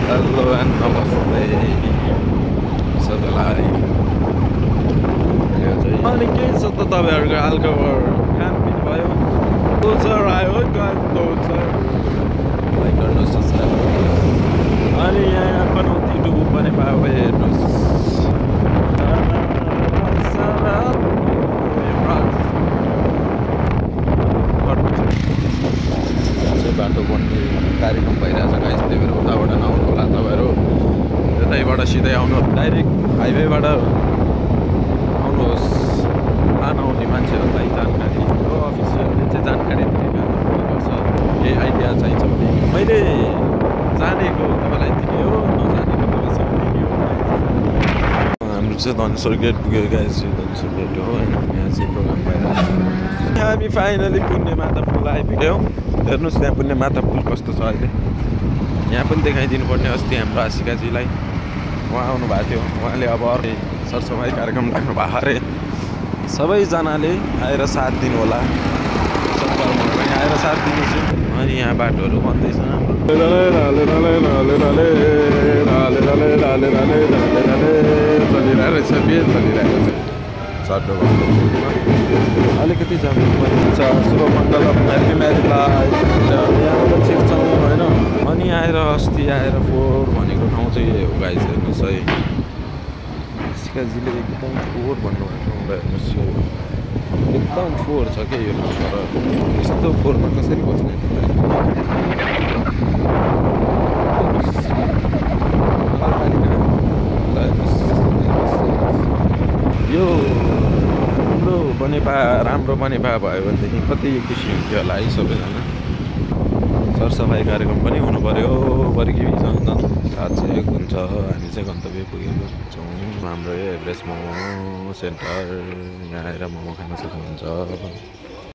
Hello and नमस्ते सबैलाई। अनि के छ त तपाईँहरूको हालखबर? खानपिन भयो? दोसर आयो है दोसर लाइक गर्नुहोस्, सब्सक्राइब गर्नुहोस्। अनि यहाँ बनाउँदै डुबु पनि पायो हेर्नुहोस्। बाटो बन्ने कार्यक्रम भइरहेछ गाइस, त्यही भएर उताबाट नआउनु होला तपाईँहरू, यतैबाट सिधै आउनु, डाइरेक्ट हाइवेबाट आउनुहोस्। नआउने मान्छेहरूलाई जानकारी हो, अफिसियलले चाहिँ जानकारी दिनुपर्छ। केही आइडिया चाहिन्छ भने मैले जानेको तपाईँलाई दिने हो, नजानेको तपाईँसँग दिने हो। हाम्रो चाहिँ धनेश्वर गेट पुग्यो गाइस, धनेश्वर गेट हो होइन, यहाँ चाहिँ प्रोग्राम भइरहेको छ। हामी फाइनली पुण्य माता पुल आइपुग्यौँ। हेर्नुहोस् त्यहाँ पुण्य माता पुल कस्तो छ अहिले, यहाँ पनि देखाइदिनु पर्ने। अस्ति हाम्रो आशिकाजीलाई उहाँ आउनु भएको थियो, उहाँले अब अर्कै सरसफाइ कार्यक्रम राख्नु भएको अरे। सबैजनाले आएर साथ दिनु होला, आएर साथ दिनुहोस्। अनि यहाँ बाटोहरू बन्दैछ, चलिरहेको छ, बिहे चलिरहेको छ। चड्डो अलिकति जानुपर्ने छ। शुभ मङ्गलम, ह्याप्पी म्यारिड लाइफ। यहाँबाट छिर्छौँ होइन। अनि आएर अस्ति आएर फोहोर भनेको ठाउँ चाहिँ यही हो गाइस, हेर्नुहोस् है। शिकाजीले एकदम फोहोर भन्नुभएको ठाउँबाट हेर्नुहोस्, यो एकदम फोहोर छ क्या यो। तर यस्तो फोहोरमा कसरी बस्ने यो राम्रो बनेपा भयो भनेदेखि कति खुसी हुन्थ्यो होला है सबैजना। सरसफाइ कार्यक्रम पनि हुनु पऱ्यो, बर्किसँग साथ सहयोग हुन्छ। हामी चाहिँ गन्तव्य पुगेको हुन्छौँ। हाम्रो यो एभरेस्ट मोमो सेन्टर, यहाँ आएर मोमो खान सक्नुहुन्छ।